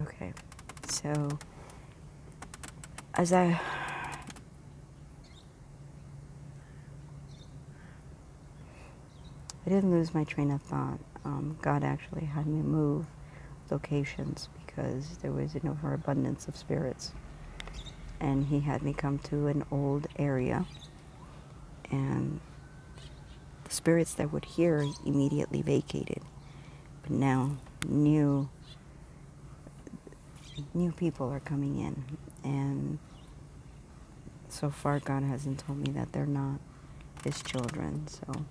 Okay, so as I didn't lose my train of thought. God actually had me move locations because there was an overabundance of spirits. And he had me come to an old area, and the spirits that would hear immediately vacated. But now new people are coming in, and so far God hasn't told me that they're not his children. So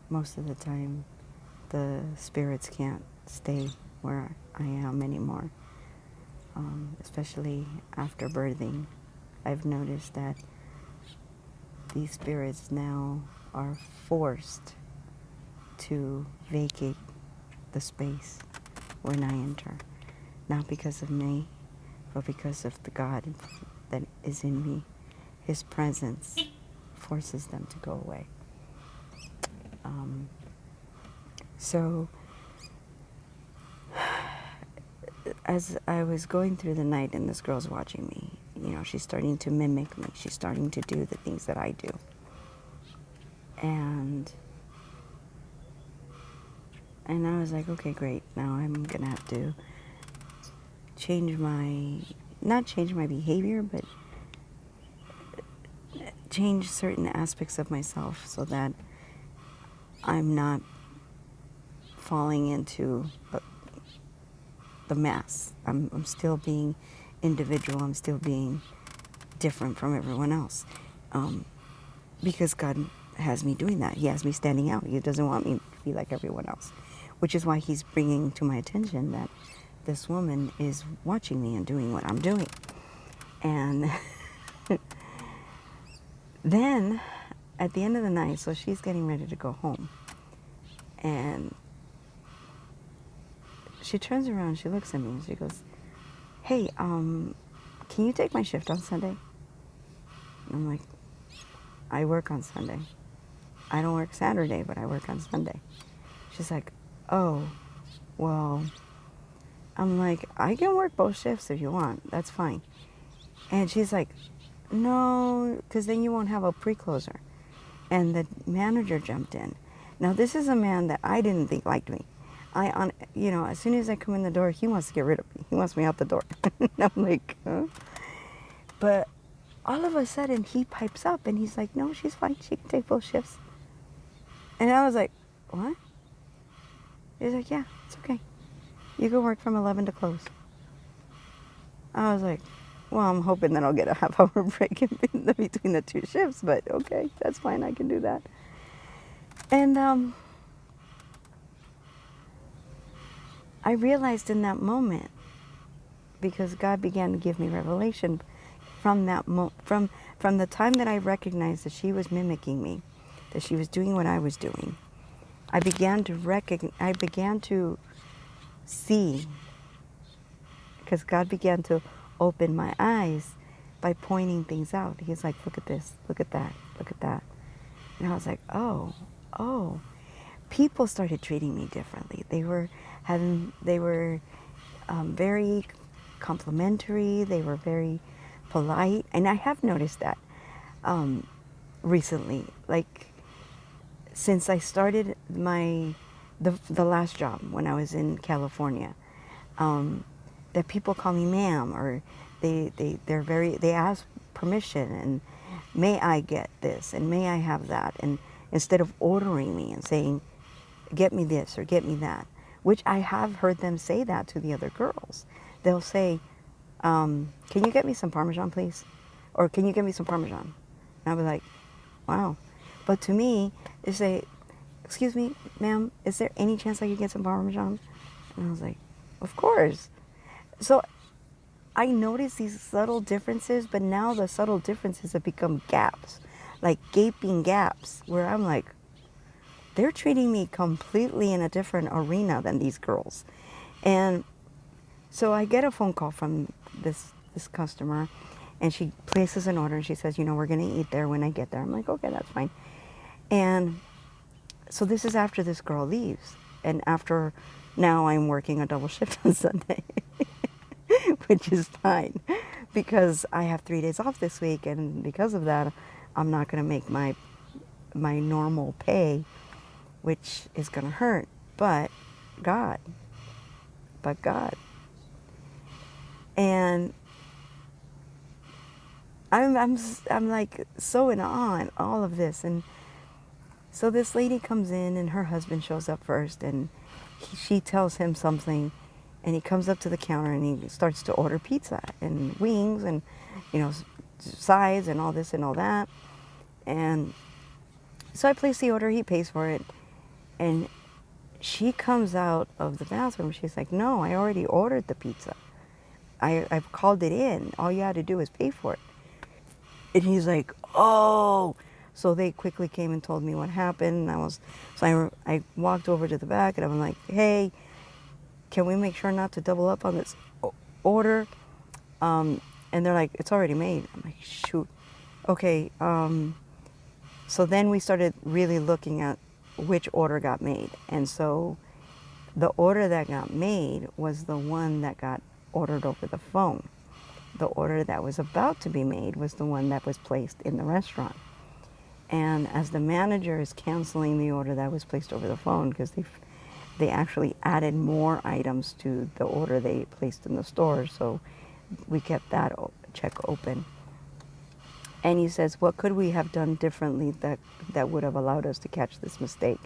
most of the time the spirits can't stay where I am anymore, especially after birthing. I've noticed that these spirits now are forced to vacate the space when I enter. Not because of me, but because of the God that is in me. His presence forces them to go away. So, as I was going through the night and this girl's watching me, she's starting to mimic me. She's starting to do the things that I do. And I was like, okay, great. Now I'm going to have to not change my behavior, but change certain aspects of myself so that I'm not falling into the mass. I'm still being individual. I'm still being different from everyone else. Because God has me doing that. He has me standing out. He doesn't want me to be like everyone else. Which is why he's bringing to my attention that this woman is watching me and doing what I'm doing. And then, at the end of the night, so she's getting ready to go home. And she turns around, she looks at me, and she goes, hey, can you take my shift on Sunday? And I'm like, I work on Sunday. I don't work Saturday, but I work on Sunday. She's like, oh, well, I'm like, I can work both shifts if you want. That's fine. And she's like, no, because then you won't have a pre-closer. And the manager jumped in. Now, this is a man that I didn't think liked me. As soon as I come in the door, he wants to get rid of me. He wants me out the door. And I'm like, huh? But all of a sudden, he pipes up and he's like, no, she's fine. She can take both shifts. And I was like, what? He's like, yeah, it's okay. You can work from 11 to close. I was like, well, I'm hoping that I'll get a half-hour break in between the two shifts, but okay, that's fine. I can do that. And I realized in that moment, because God began to give me revelation from that from the time that I recognized that she was mimicking me, that she was doing what I was doing, I began to see, because God began to open my eyes by pointing things out. He's like, look at this, look at that, look at that. And I was like, oh. People started treating me differently. They were very complimentary. They were very polite. And I have noticed that recently, like since I started the last job when I was in California, that people call me ma'am, or they ask permission and may I get this and may I have that, and instead of ordering me and saying get me this or get me that, which I have heard them say that to the other girls. They'll say, can you get me some Parmesan, please? Or can you get me some Parmesan? And I'll be like, wow. But to me, they say, excuse me, ma'am, is there any chance I could get some Parmesan? And I was like, of course. So I noticed these subtle differences, but now the subtle differences have become gaps, like gaping gaps, where I'm like, they're treating me completely in a different arena than these girls. And so I get a phone call from this customer, and she places an order, and she says, we're going to eat there when I get there. I'm like, okay, that's fine. And so this is after this girl leaves, and after Now I'm working a double shift on Sunday, which is fine because I have 3 days off this week, and because of that, I'm not going to make my normal pay, which is going to hurt. But God, but God. And I'm like so in awe in all of this. And so this lady comes in, and her husband shows up first, and she tells him something, and he comes up to the counter and he starts to order pizza and wings and, you know, sides and all this and all that. And so I place the order, he pays for it, and she comes out of the bathroom. She's like, no, I already ordered the pizza. I've called it in. All you had to do is pay for it. And he's like, oh. So they quickly came and told me what happened. I walked over to the back and I'm like, hey, can we make sure not to double up on this order? And they're like, it's already made. I'm like, shoot. Okay. So then we started really looking at which order got made. And so the order that got made was the one that got ordered over the phone. The order that was about to be made was the one that was placed in the restaurant. And as the manager is canceling the order that was placed over the phone, because they actually added more items to the order they placed in the store, so we kept that check open. And he says, what could we have done differently that would have allowed us to catch this mistake?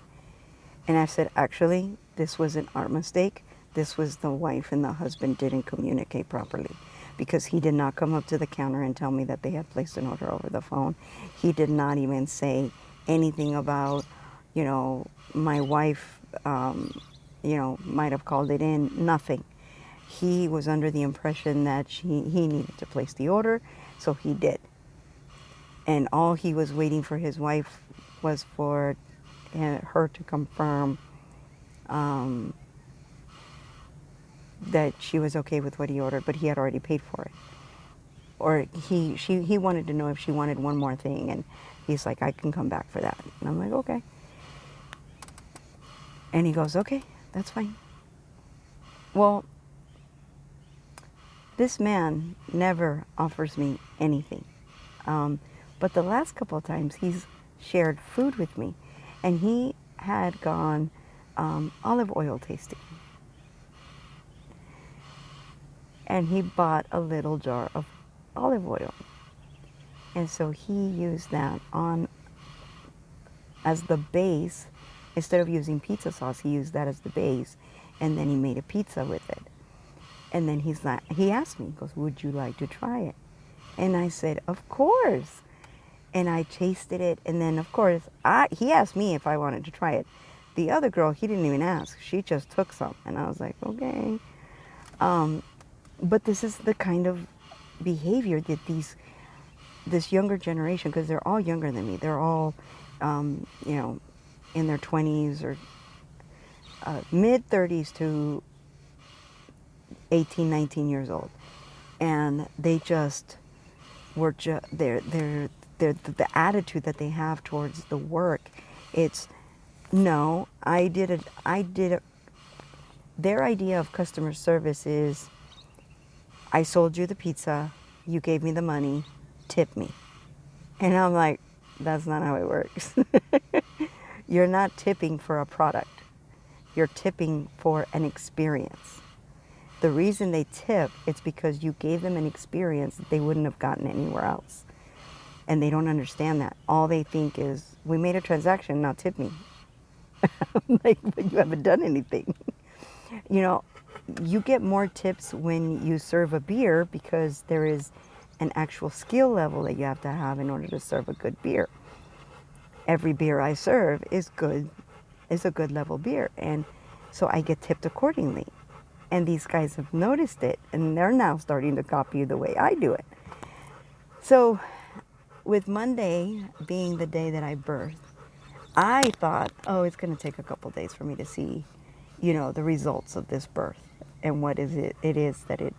And I said, actually, this wasn't our mistake. This was the wife and the husband didn't communicate properly, because he did not come up to the counter and tell me that they had placed an order over the phone. He did not even say anything about, you know, my wife, you know, might have called it in, nothing. He was under the impression that he needed to place the order, so he did. And all he was waiting for his wife was for her to confirm that she was okay with what he ordered, but he had already paid for it. Or he wanted to know if she wanted one more thing, and he's like, I can come back for that. And I'm like, okay. And he goes, okay, that's fine. Well, this man never offers me anything. But the last couple of times he's shared food with me, and he had gone olive oil tasting. And he bought a little jar of olive oil. And so he used that on as the base. Instead of using pizza sauce, he used that as the base, and then he made a pizza with it. And then he asked me, he goes, would you like to try it? And I said, of course. And I tasted it, and then of course, he asked me if I wanted to try it. The other girl, he didn't even ask. She just took some, and I was like, okay. But this is the kind of behavior that this younger generation, because they're all younger than me. They're all, you know, in their 20s or mid 30s to 18, 19 years old, and they just were the attitude that they have towards the work. It's no, I did it. Their idea of customer service is, I sold you the pizza, you gave me the money, tip me. And I'm like, that's not how it works. You're not tipping for a product. You're tipping for an experience. The reason they tip, it's because you gave them an experience that they wouldn't have gotten anywhere else. And they don't understand that. All they think is, we made a transaction, now tip me. Like, but you haven't done anything. You know, you get more tips when you serve a beer, because there is an actual skill level that you have to have in order to serve a good beer. Every beer I serve is good, is a good level beer, and so I get tipped accordingly. And these guys have noticed it, and they're now starting to copy the way I do it. So with Monday being the day that I birthed, I thought, oh, it's going to take a couple days for me to see, you know, the results of this birth and what is it is that it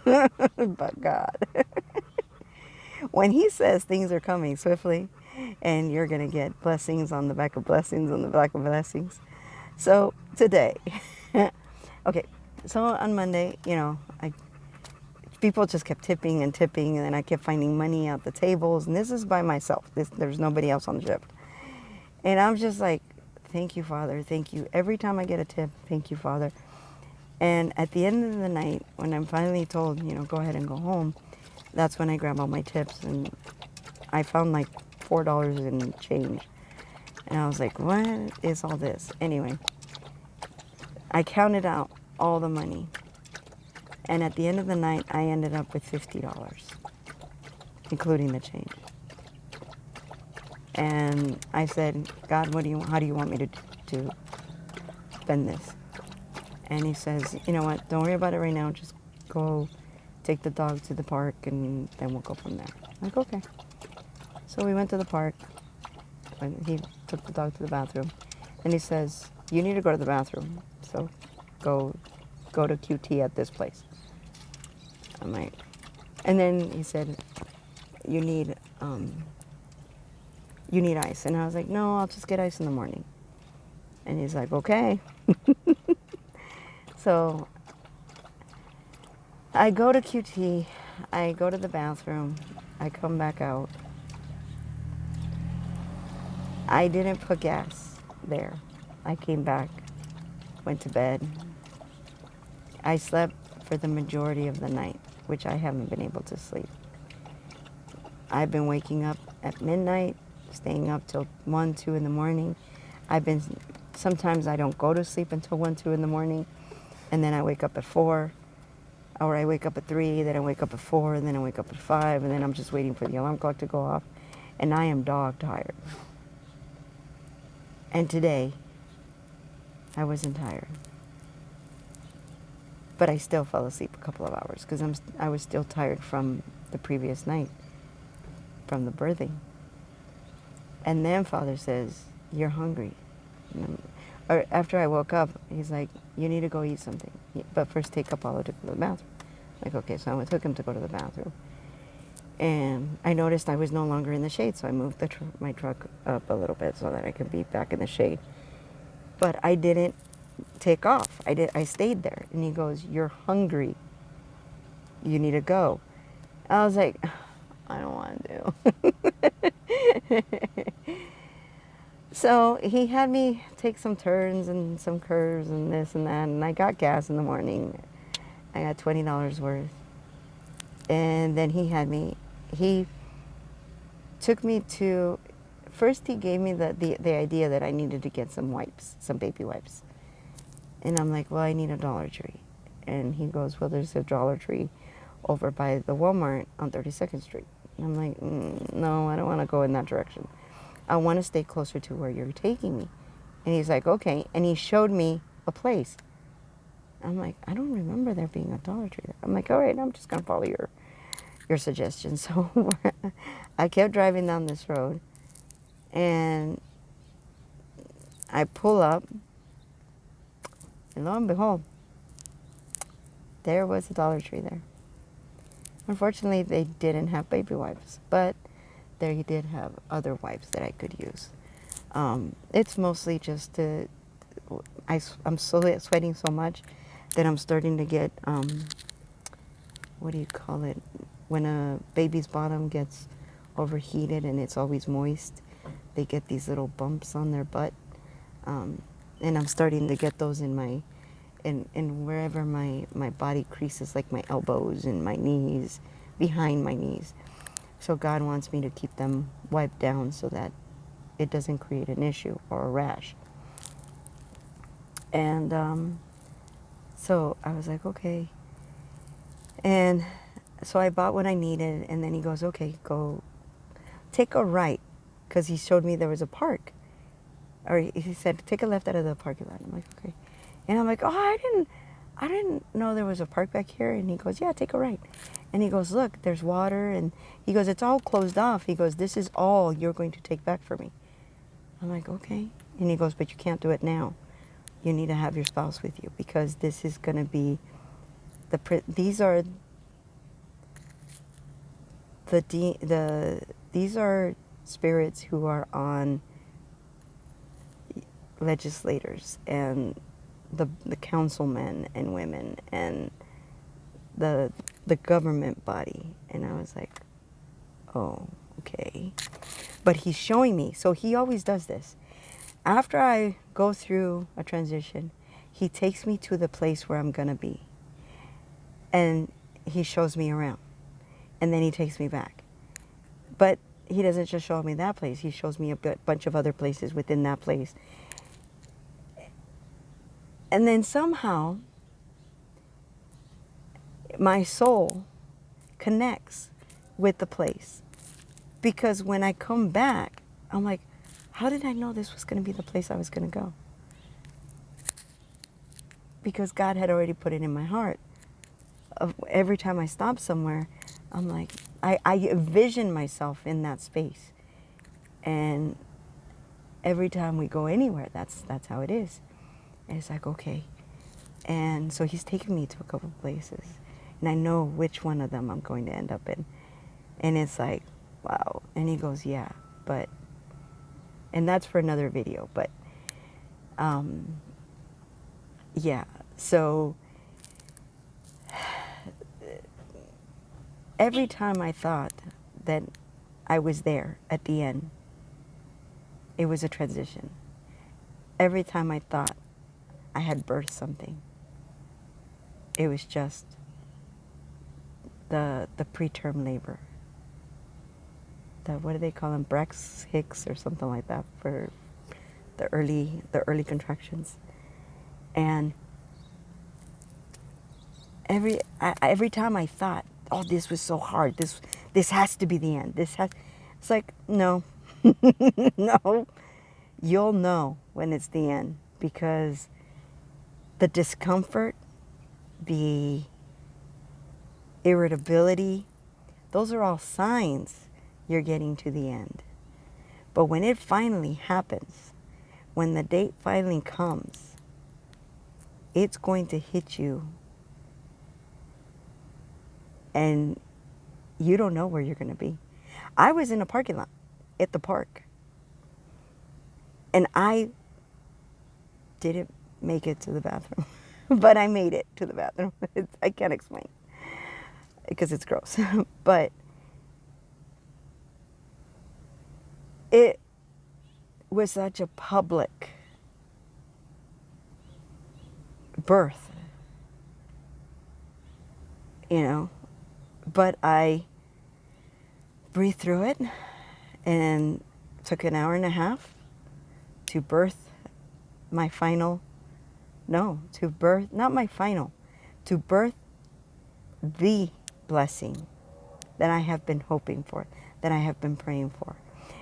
but God. When he says things are coming swiftly and you're going to get blessings on the back of blessings on the back of blessings. So today. Okay, so on Monday, people just kept tipping and tipping, and then I kept finding money at the tables, and this is by myself. There's nobody else on the shift. And I'm just like, thank you, Father, thank you. Every time I get a tip, thank you, Father. And at the end of the night, when I'm finally told, go ahead and go home, that's when I grab all my tips, and I found like $4 in change. And I was like, what is all this? Anyway, I counted out all the money. And at the end of the night, I ended up with $50, including the change. And I said, God, how do you want me to spend this? And he says, you know what, don't worry about it right now. Just go take the dog to the park, and then we'll go from there. I'm like, okay. So we went to the park, and he took the dog to the bathroom. And he says, you need to go to the bathroom. So go to QT at this place. I'm like, and then he said, you need ice. And I was like, no, I'll just get ice in the morning. And he's like, okay. So I go to QT, I go to the bathroom, I come back out. I didn't put gas there. I came back, went to bed. I slept for the majority of the night, which I haven't been able to sleep. I've been waking up at midnight, staying up till 1, 2 in the morning. Sometimes I don't go to sleep until 1, 2 in the morning, and then I wake up at 4, or I wake up at 3, then I wake up at 4, and then I wake up at 5, and then I'm just waiting for the alarm clock to go off, and I am dog tired. And today, I wasn't tired. But I still fell asleep a couple of hours because I was still tired from the previous night, from the birthing. And then Father says, you're hungry. Or after I woke up, he's like, you need to go eat something. But first take Apollo to go to the bathroom. Like, okay, so I took him to go to the bathroom. And I noticed I was no longer in the shade, so I moved my truck up a little bit so that I could be back in the shade. But I didn't take off. I stayed there. And he goes, you're hungry. You need to go. I was like, I don't want to. So he had me take some turns and some curves and this and that, and I got gas in the morning. I got $20 worth. And then he took me to, first he gave me the idea that I needed to get some wipes, some baby wipes. And I'm like, well, I need a Dollar Tree. And he goes, well, there's a Dollar Tree over by the Walmart on 32nd Street. And I'm like, no, I don't want to go in that direction. I want to stay closer to where you're taking me. And he's like, okay. And he showed me a place. I'm like, I don't remember there being a Dollar Tree there. I'm like, all right, I'm just going to follow your suggestion. So I kept driving down this road. And I pull up. And lo and behold, there was a Dollar Tree there. Unfortunately, they didn't have baby wipes, but they did have other wipes that I could use. It's mostly just I'm sweating so much that I'm starting to get, what do you call it? When a baby's bottom gets overheated and it's always moist, they get these little bumps on their butt. And I'm starting to get those in wherever my body creases, like my elbows and my knees, behind my knees. So God wants me to keep them wiped down so that it doesn't create an issue or a rash. And so I was like, okay. And so I bought what I needed, and then he goes, okay, go take a right, because he showed me there was a park. Or he said, take a left out of the parking lot. I'm like, okay. And I'm like, oh, I didn't know there was a park back here. And he goes, yeah, take a right. And he goes, look, there's water. And he goes, it's all closed off. He goes, this is all you're going to take back for me. I'm like, okay. And he goes, but you can't do it now. You need to have your spouse with you, because this is going to be these are these are spirits who are on legislators and the councilmen and women and the government body. And I was like, oh, okay. But he's showing me. So he always does this. After I go through a transition, he takes me to the place where I'm going to be. And he shows me around. And then he takes me back. But he doesn't just show me that place. He shows me a bunch of other places within that place. And then somehow, my soul connects with the place. Because when I come back, I'm like, how did I know this was going to be the place I was going to go? Because God had already put it in my heart. Every time I stop somewhere, I'm like, I envision myself in that space. And every time we go anywhere, that's how it is. And it's like, okay. And so he's taken me to a couple places. And I know which one of them I'm going to end up in. And it's like, wow. And he goes, yeah, but, and that's for another video, but, yeah. So every time I thought that I was there at the end, it was a transition. Every time I thought I had birthed something, it was just the preterm labor. What do they call them? Brex Hicks or something like that for the early contractions. And every time I thought, oh, this was so hard. This has to be the end. It's like, no, no. You'll know when it's the end, because the discomfort, the irritability, those are all signs you're getting to the end. But when it finally happens, when the date finally comes, it's going to hit you and you don't know where you're going to be. I was in a parking lot at the park, and I didn't make it to the bathroom, but I made it to the bathroom. I can't explain because it's gross, but it was such a public birth, you know, but I breathed through it and took an hour and a half to birth my final, to birth the blessing that I have been hoping for, that I have been praying for.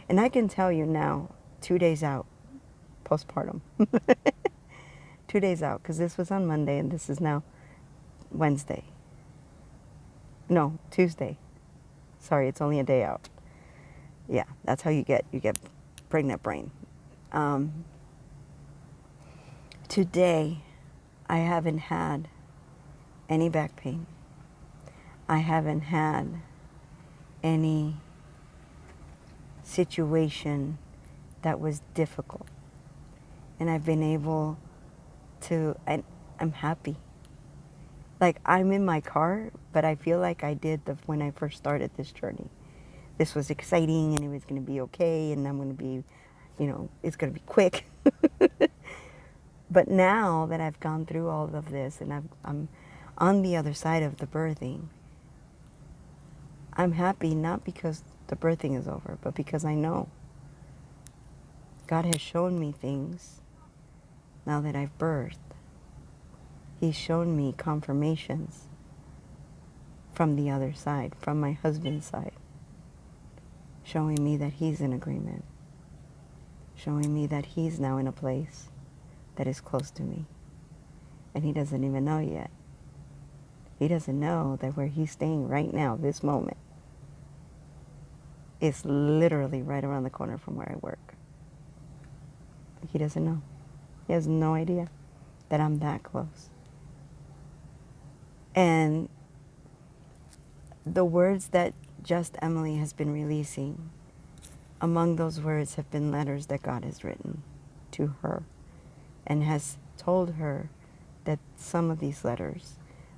And I can tell you now, 2 days out, postpartum, 2 days out, because this was on Monday and this is now Wednesday. No, Tuesday. Sorry, it's only a day out. Yeah, that's how you get pregnant brain. Today, I haven't had any back pain. I haven't had any situation that was difficult. And I've been able to, I'm happy. Like, I'm in my car, but I feel like I did when I first started this journey. This was exciting, and it was going to be okay, and I'm going to be, it's going to be quick. But now that I've gone through all of this, and I'm on the other side of the birthing, I'm happy, not because the birthing is over, but because I know God has shown me things now that I've birthed. He's shown me confirmations from the other side, from my husband's side, showing me that he's in agreement, showing me that he's now in a place that is close to me. And he doesn't even know yet. He doesn't know that where he's staying right now, this moment, is literally right around the corner from where I work. He doesn't know. He has no idea that I'm that close. And the words that Just Emily has been releasing, among those words have been letters that God has written to her and has told her that some of these letters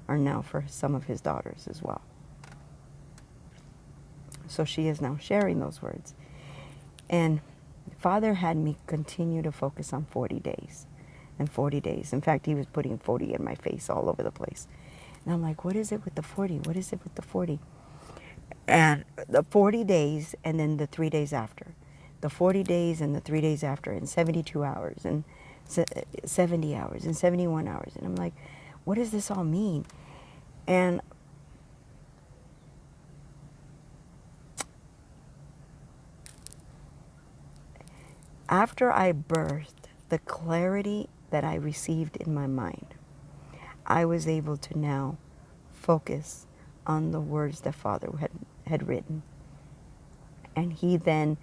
are now for some of his daughters as well. So she is now sharing those words. And Father had me continue to focus on 40 days and 40 days. In fact, he was putting 40 in my face all over the place. And I'm like, what is it with the 40? What is it with the 40? And the 40 days and then the 3 days after. The 40 days and the 3 days after, and 72 hours and 70 hours and 71 hours. And I'm like, what does this all mean? And after I birthed, the clarity that I received in my mind, I was able to now focus on the words that Father had written. And he then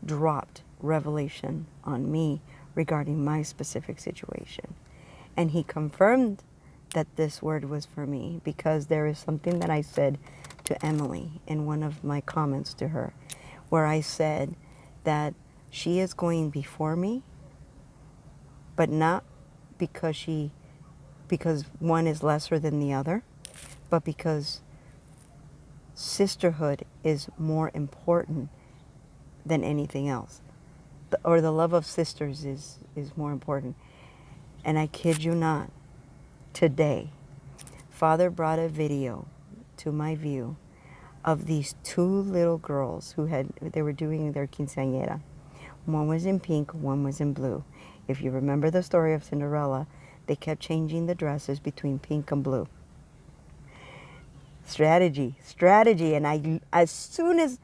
dropped revelation on me regarding my specific situation. And he confirmed that this word was for me, because there is something that I said to Emily in one of my comments to her, where I said that she is going before me, but not because one is lesser than the other, but because sisterhood is more important than anything else. Or the love of sisters is more important. And I kid you not, today, Father brought a video to my view of these two little girls they were doing their quinceañera. One was in pink, one was in blue. If you remember the story of Cinderella, they kept changing the dresses between pink and blue. Strategy. And as soon as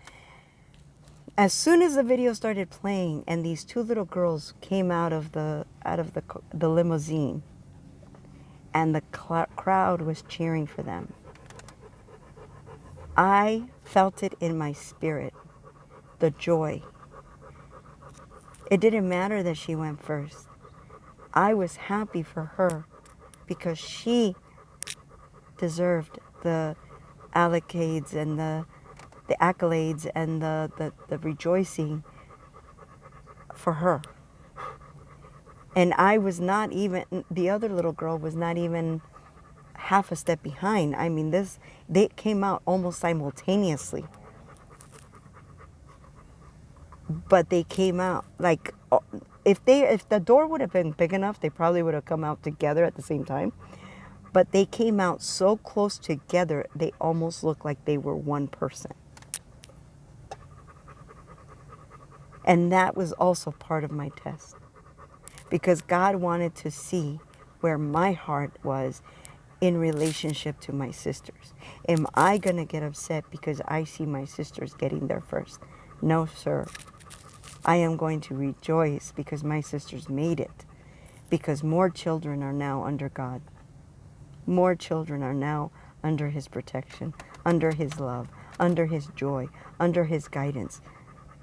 the video started playing and these two little girls came out of the limousine, and the crowd was cheering for them, I felt it in my spirit, the joy. It didn't matter that she went first. I was happy for her because she deserved the accolades and the rejoicing for her. And I was not even, the other little girl was not even half a step behind. I mean, they came out almost simultaneously. But they came out like, if the door would have been big enough, they probably would have come out together at the same time. But they came out so close together, they almost looked like they were one person. And that was also part of my test, because God wanted to see where my heart was in relationship to my sisters. Am I going to get upset because I see my sisters getting there first? No, sir. I am going to rejoice because my sisters made it, because more children are now under God. More children are now under his protection, under his love, under his joy, under his guidance.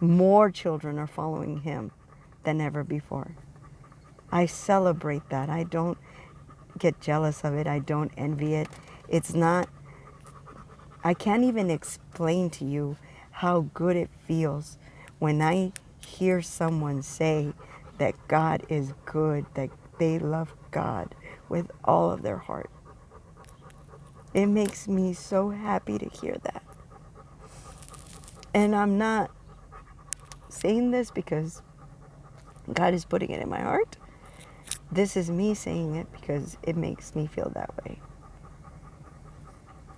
More children are following him than ever before. I celebrate that. I don't get jealous of it. I don't envy it. It's not, I can't even explain to you how good it feels when I hear someone say that God is good, that they love God with all of their heart. It makes me so happy to hear that. And I'm not saying this because God is putting it in my heart. This is me saying it because it makes me feel that way.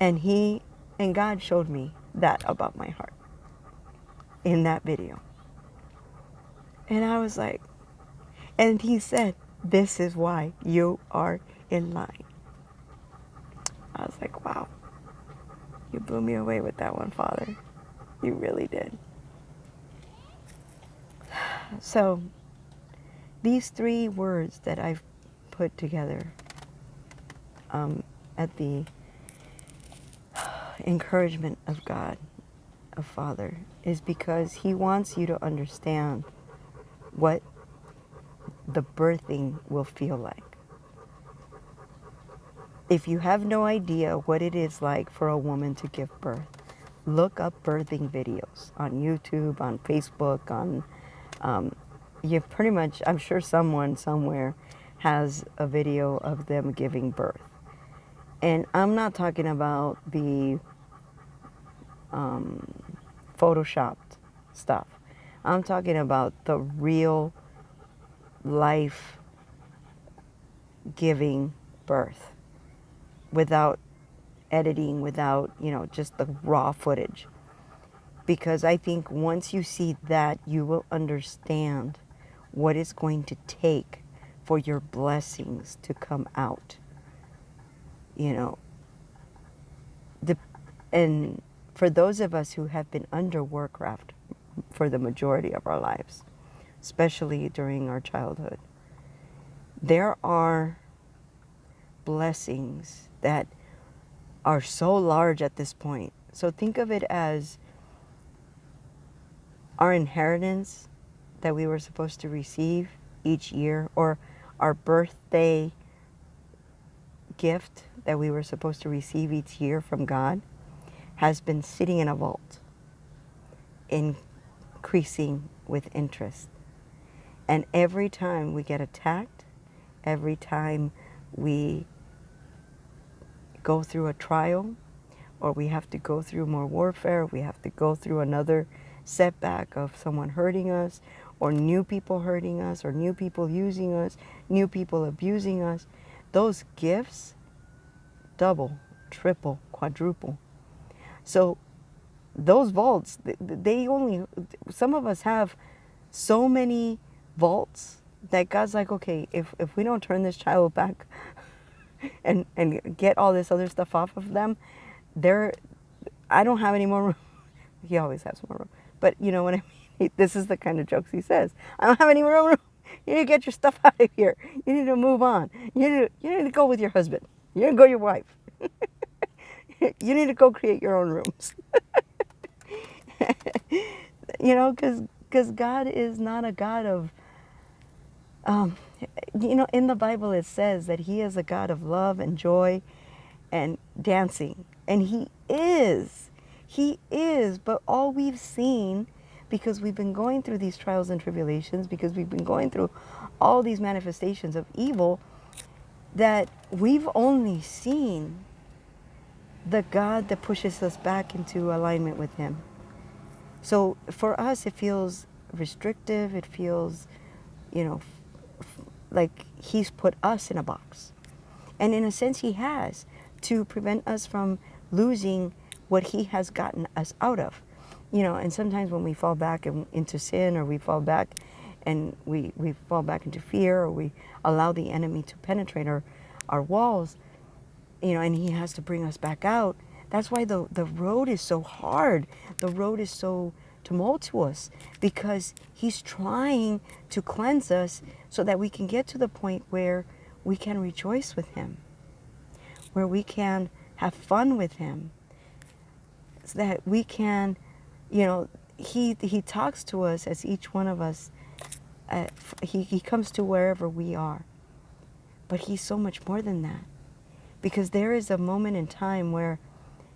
And God showed me that about my heart in that video. And I was like, and he said, this is why you are in line. I was like, wow, you blew me away with that one, Father. You really did. So these three words that I've put together at the encouragement of God, of Father, is because he wants you to understand what the birthing will feel like. If you have no idea what it is like for a woman to give birth, look up birthing videos on YouTube, on Facebook, you pretty much, I'm sure someone somewhere has a video of them giving birth. And I'm not talking about the photoshopped stuff. I'm talking about the real life giving birth without editing, without, just the raw footage. Because I think once you see that, you will understand what it's going to take for your blessings to come out. And for those of us who have been under Warcraft for the majority of our lives, especially during our childhood, there are blessings that are so large at this point. So think of it as our inheritance that we were supposed to receive each year, or our birthday gift that we were supposed to receive each year from God, has been sitting in a vault, increasing with interest. And every time we get attacked, every time we go through a trial, or we have to go through more warfare, we have to go through another setback of someone hurting us, or new people hurting us, or new people using us, new people abusing us, those gifts double, triple, quadruple. So those vaults, some of us have so many vaults that God's like, okay, if we don't turn this child back and get all this other stuff off of them, I don't have any more room. He always has more room. But you know what I mean? This is the kind of jokes he says. I don't have any more room. You need to get your stuff out of here. You need to move on. You need to go with your husband. You need to go with your wife. You need to go create your own rooms. Because God is not a God of, in the Bible it says that He is a God of love and joy and dancing. And He is. He is. But all we've seen, because we've been going through these trials and tribulations, because we've been going through all these manifestations of evil, that we've only seen the God that pushes us back into alignment with Him. So for us, it feels restrictive. It feels, like He's put us in a box. And in a sense, He has, to prevent us from losing what He has gotten us out of. And sometimes when we fall back into sin, or we fall back and we fall back into fear, or we allow the enemy to penetrate our walls, and He has to bring us back out. That's why the road is so hard. The road is so tumultuous, because He's trying to cleanse us so that we can get to the point where we can rejoice with Him, where we can have fun with Him, so that we can, He talks to us as each one of us. He comes to wherever we are. But He's so much more than that. Because there is a moment in time where,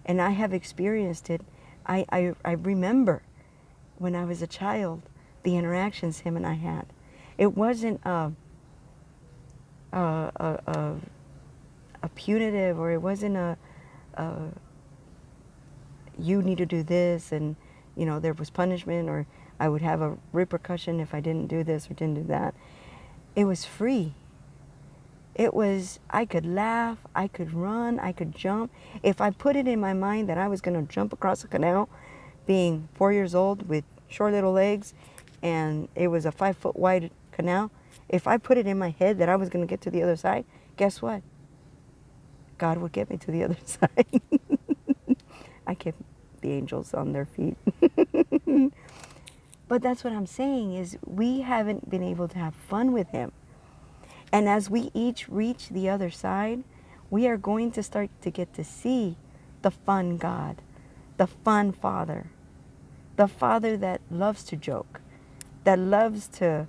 and I have experienced it, I remember when I was a child, the interactions Him and I had. It wasn't a punitive, or it wasn't a you need to do this, and there was punishment, or I would have a repercussion if I didn't do this or didn't do that. It was free. It was, I could laugh, I could run, I could jump. If I put it in my mind that I was going to jump across a canal, being 4 years old with short little legs, and it was a 5 foot wide canal, if I put it in my head that I was going to get to the other side, guess what? God would get me to the other side. I kept the angels on their feet. But that's what I'm saying, is we haven't been able to have fun with Him. And as we each reach the other side, we are going to start to get to see the fun God, the fun Father, the Father that loves to joke, that loves to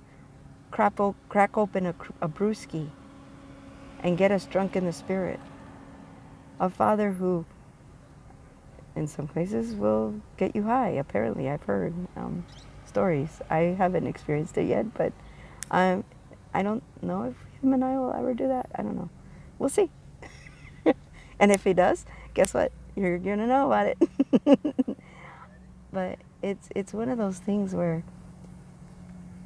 crack open a brewski and get us drunk in the Spirit. A Father who, in some cases, will get you high. Apparently, I've heard stories. I haven't experienced it yet, but I don't know if him and I will ever do that. I don't know. We'll see. And if he does, guess what? You're going to know about it. But it's one of those things where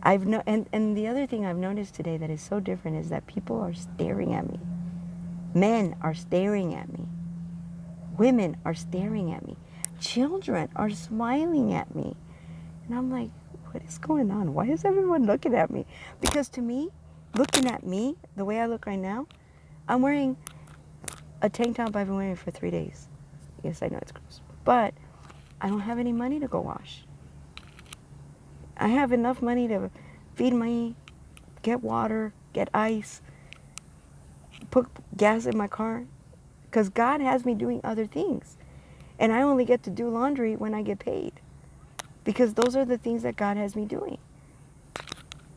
and the other thing I've noticed today that is so different is that people are staring at me. Men are staring at me. Women are staring at me. Children are smiling at me. And I'm like, what is going on? Why is everyone looking at me? Because to me, looking at me, the way I look right now, I'm wearing a tank top I've been wearing for 3 days. Yes, I know it's gross. But I don't have any money to go wash. I have enough money to feed me, get water, get ice, put gas in my car. Because God has me doing other things. And I only get to do laundry when I get paid. Because those are the things that God has me doing.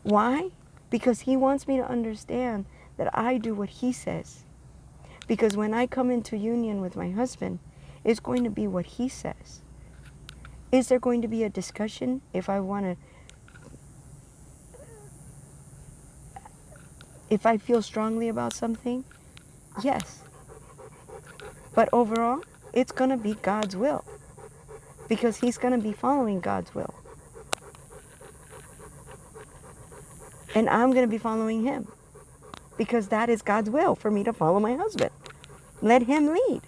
Why? Because He wants me to understand that I do what He says. Because when I come into union with my husband, it's going to be what He says. Is there going to be a discussion if I feel strongly about something? Yes. But overall, it's going to be God's will. Because He's going to be following God's will. And I'm going to be following Him. Because that is God's will, for me to follow my husband. Let Him lead.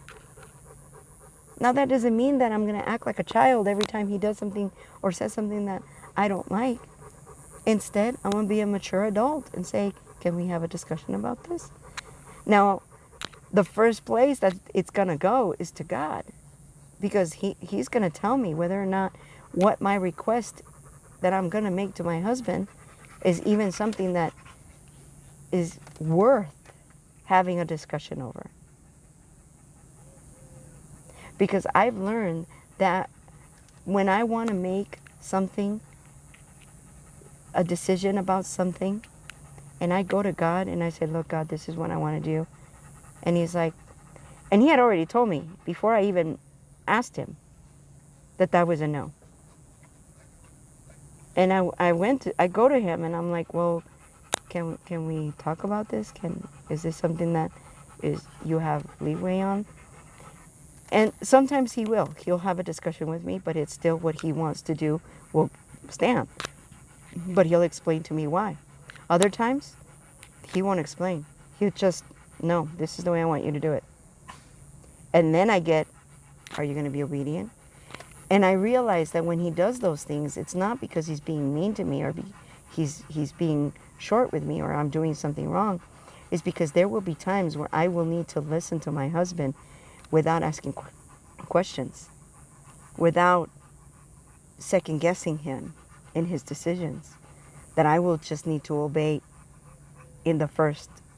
Now that doesn't mean that I'm going to act like a child every time he does something or says something that I don't like. Instead, I'm going to be a mature adult and say, can we have a discussion about this? Now, the first place that it's going to go is to God. Because He's going to tell me whether or not what my request that I'm going to make to my husband is even something that is worth having a discussion over. Because I've learned that when I want to make something, a decision about something, and I go to God and I say, look, God, this is what I want to do. And He's like, and He had already told me before I even asked Him that was a no. And I go to Him and I'm like, well, can we talk about this? Is this something that you have leeway on? And sometimes He'll have a discussion with me, but it's still what He wants to do will stand. But He'll explain to me why. Other times, He won't explain. He'll just, no, this is the way I want you to do it. And then I get, are you going to be obedient? And I realize that when He does those things, it's not because He's being mean to me or he's being short with me or I'm doing something wrong. It's because there will be times where I will need to listen to my husband without asking questions, without second guessing him in his decisions, that I will just need to obey in the first